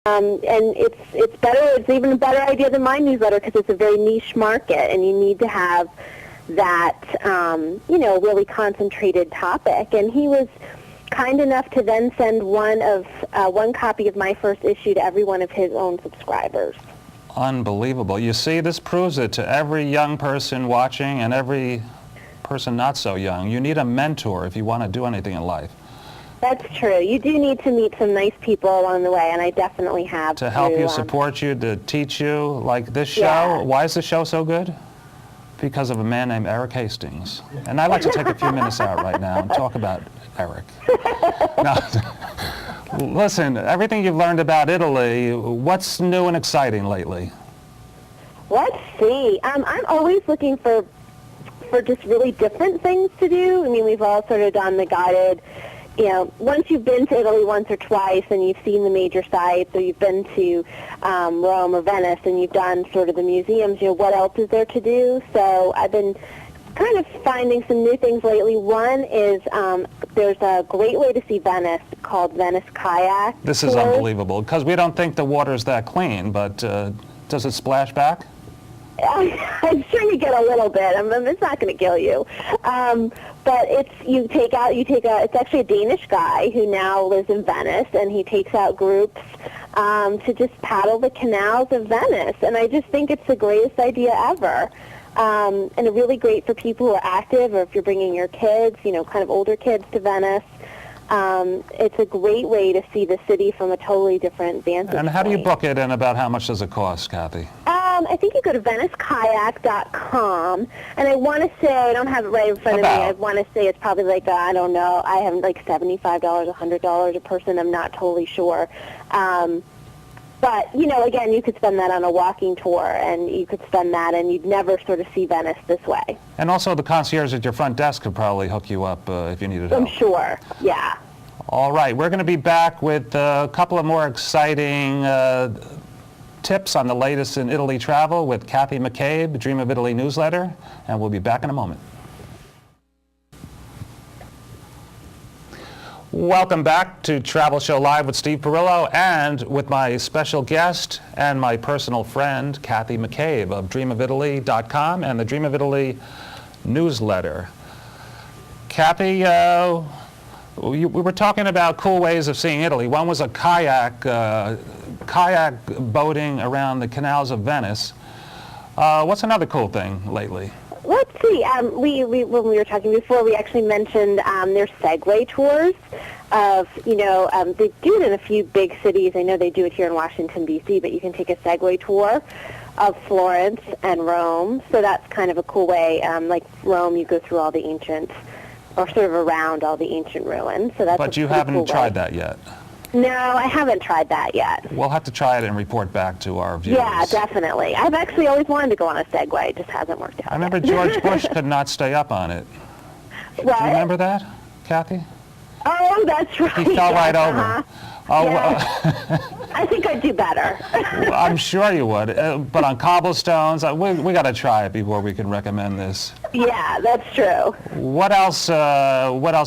And it's better. It's even a better idea than my newsletter because it's a very niche market, and you need to have that really concentrated topic. And he was kind enough to then send one copy of my first issue to every one of his own subscribers. Unbelievable. You see, this proves it to every young person watching and every person not so young. You need a mentor if you want to do anything in life. That's true. You do need to meet some nice people along the way, and I definitely have. To help you, support you, to teach you, like this show. Yeah. Why is the show so good? Because of a man named Eric Hastings. And I'd like to take a few minutes out right now and talk about Eric. Now, listen, everything you've learned about Italy, what's new and exciting lately? Let's see. I'm always looking for just really different things to do. I mean, we've all sort of done the guided, once you've been to Italy once or twice and you've seen the major sites, or you've been to Rome or Venice and you've done sort of the museums, what else is there to do? So I've been kind of finding some new things lately. One is there's a great way to see Venice called Venice Kayak This is Tours. unbelievable, because we don't think the water's that clean, but does it splash back? I'm sure you get a little bit. It's not going to kill you. But it's actually a Danish guy who now lives in Venice, and he takes out groups to just paddle the canals of Venice. And I just think it's the greatest idea ever. And really great for people who are active, or if you're bringing your kids, kind of older kids to Venice. It's a great way to see the city from a totally different vantage point. And how do you book it, and about how much does it cost, Kathy? I think you go to VeniceKayak.com, and I want to say, I don't have it right in front of me, I want to say it's probably like, I don't know, I have like $75, $100 a person, I'm not totally sure. But, again, you could spend that on a walking tour, and you could spend that, and you'd never sort of see Venice this way. And also the concierge at your front desk could probably hook you up if you needed help. I'm sure, yeah. All right, we're going to be back with a couple of more exciting tips on the latest in Italy travel with Kathy McCabe, Dream of Italy newsletter, and we'll be back in a moment. Welcome back to Travel Show Live with Steve Perillo, and with my special guest and my personal friend, Kathy McCabe of dreamofitaly.com and the Dream of Italy newsletter. Kathy, we were talking about cool ways of seeing Italy. One was a kayak boating around the canals of Venice. What's another cool thing lately? Let's see. When we were talking before, we actually mentioned there's Segway tours of, they do it in a few big cities. I know they do it here in Washington, D.C., but you can take a Segway tour of Florence and Rome. So that's kind of a cool way. Like Rome, you go through all the ancient, or sort of around all the ancient ruins. So that's But you haven't tried that yet. No, I haven't tried that yet. We'll have to try it and report back to our viewers. Yeah, definitely. I've actually always wanted to go on a Segway. It just hasn't worked out. I remember George Bush could not stay up on it. What? Do you remember that, Kathy? Oh, that's right. He fell right over. Oh, yeah. I think I'd do better. Well, I'm sure you would. But on cobblestones, we got to try it before we can recommend this. Yeah, that's true. What else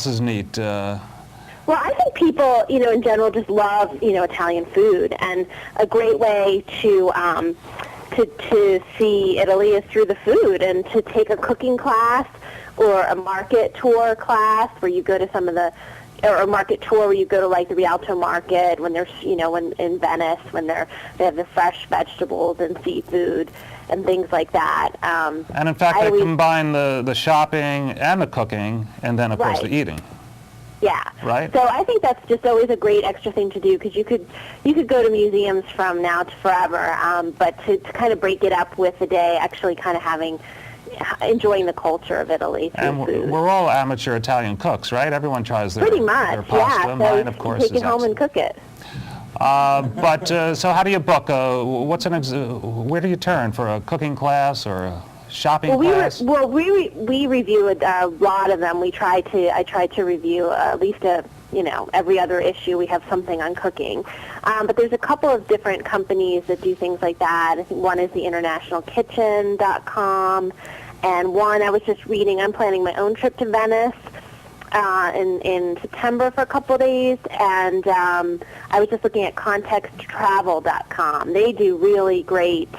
is neat? Well, I think people, in general just love, Italian food, and a great way to see Italy is through the food, and to take a cooking class or a market tour class where you go to or a market tour where you go to like the Rialto market when there's, when in Venice, when they have the fresh vegetables and seafood and things like that. And in fact, they combine the shopping and the cooking, and then of course the eating. Yeah. Right. So I think that's just always a great extra thing to do, because you could go to museums from now to forever, but to kind of break it up with the day, actually kind of enjoying the culture of Italy through food. We're all amateur Italian cooks, right? Everyone tries their pretty much, their pasta. Yeah. Mine, So of course, take it home and cook it. So how do you book? Where do you turn for a cooking class or a shopping class? We review a lot of them. I try to review at least every other issue. We have something on cooking. But there's a couple of different companies that do things like that. I think one is the internationalkitchen.com, and one I was just reading, I'm planning my own trip to Venice, in September for a couple of days, and I was just looking at contexttravel.com. They do really great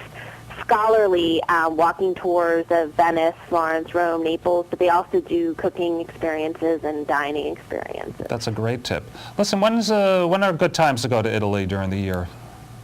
scholarly walking tours of Venice, Florence, Rome, Naples, but they also do cooking experiences and dining experiences. That's a great tip. Listen, when are good times to go to Italy during the year?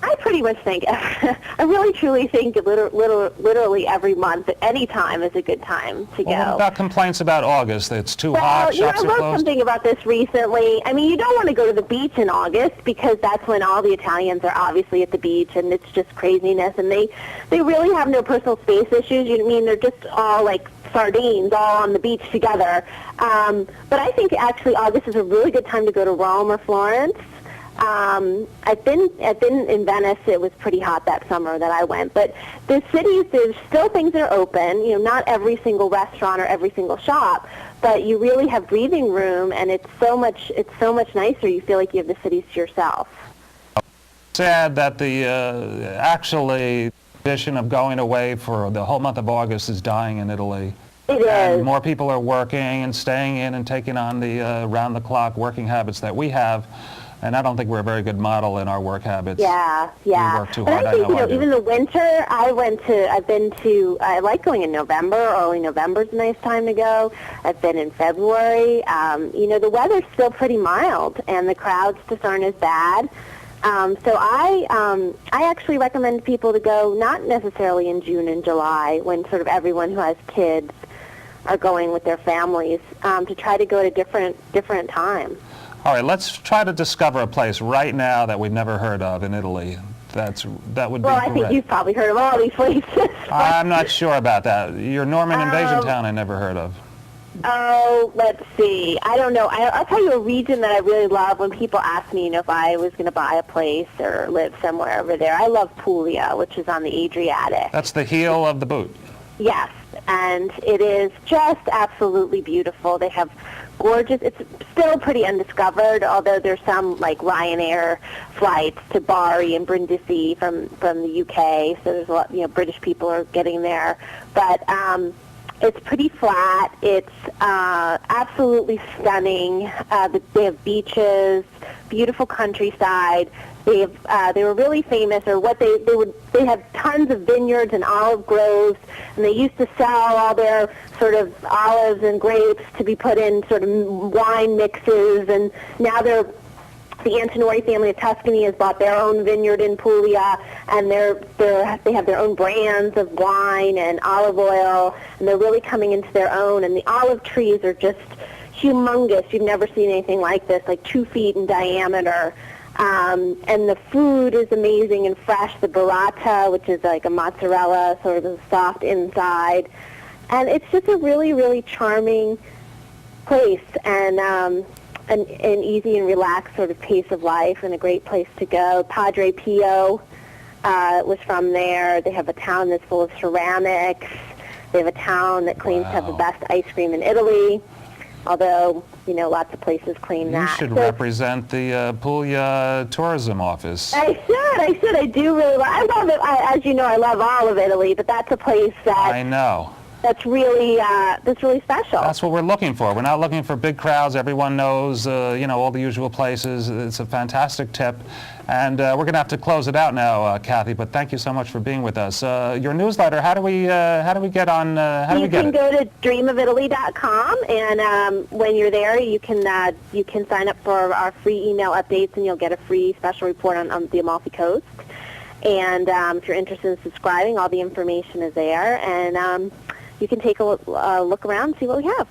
I pretty much think, I really truly think literally every month, at any time is a good time to go. What about complaints about August? It's too hot, shops are I wrote closed? something about this recently. I mean, you don't want to go to the beach in August because that's when all the Italians are obviously at the beach and it's just craziness. And they really have no personal space issues. You mean they're just all like sardines all on the beach together. But I think actually August is a really good time to go to Rome or Florence. I've been in Venice. It was pretty hot that summer that I went. But the cities, there's still things that are open. You know, not every single restaurant or every single shop, but you really have breathing room, and it's so much nicer. You feel like you have the cities to yourself. Sad that the actually tradition of going away for the whole month of August is dying in Italy. It is. And more people are working and staying in and taking on the round-the-clock working habits that we have. And I don't think we're a very good model in our work habits. Yeah. We work too hard. But I think, even the winter, I like going in November. Early November is a nice time to go. I've been in February. The weather's still pretty mild, and the crowds just aren't as bad. So I actually recommend people to go not necessarily in June and July when sort of everyone who has kids are going with their families, to try to go at a different time. All right, let's try to discover a place right now that we've never heard of in Italy. That would be Well, I think you've probably heard of all these places. I'm not sure about that. Your Norman invasion town I never heard of. Oh, let's see. I don't know. I'll tell you a region that I really love when people ask me, if I was going to buy a place or live somewhere over there. I love Puglia, which is on the Adriatic. That's the heel of the boot. Yes, and it is just absolutely beautiful. They have gorgeous, it's still pretty undiscovered, although there's some like Ryanair flights to Bari and Brindisi from the UK, so there's a lot, British people are getting there. But it's pretty flat. It's absolutely stunning. They have beaches, beautiful countryside. They were really famous, or they have tons of vineyards and olive groves, and they used to sell all their sort of olives and grapes to be put in sort of wine mixes, and now the Antinori family of Tuscany has bought their own vineyard in Puglia, and they have their own brands of wine and olive oil, and they're really coming into their own, and the olive trees are just humongous. You've never seen anything like this, like 2 feet in diameter. And the food is amazing and fresh. The burrata, which is like a mozzarella, sort of soft inside. And it's just a really, really charming place, and an easy and relaxed sort of pace of life, and a great place to go. Padre Pio was from there. They have a town that's full of ceramics. They have a town that claims to have the best ice cream in Italy, although, lots of places claim that. You should represent the Puglia tourism office. I should. I do really I love it. As you know, I love all of Italy, but that's a place that... I know. That's really special. That's what we're looking for. We're not looking for big crowds. Everyone knows, all the usual places. It's a fantastic tip. And we're going to have to close it out now, Kathy, but thank you so much for being with us. Your newsletter, how do we get on, You can go to dreamofitaly.com, and when you're there, you can sign up for our free email updates, and you'll get a free special report on the Amalfi Coast. And if you're interested in subscribing, all the information is there, and you can take a look around and see what we have.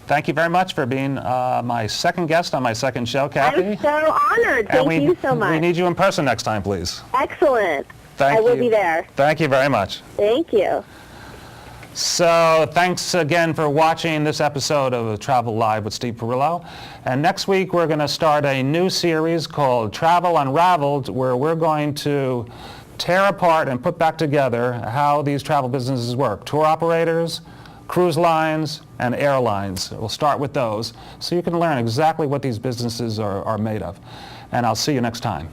Thank you very much for being my second guest on my second show, Kathy. I'm so honored. Thank you so much. We need you in person next time, please. Excellent. I will be there. Thank you very much. Thank you. So thanks again for watching this episode of Travel Live with Steve Perillo. And next week we're going to start a new series called Travel Unraveled, where we're going to tear apart and put back together how these travel businesses work. Tour operators, cruise lines, and airlines. We'll start with those so you can learn exactly what these businesses are made of. And I'll see you next time.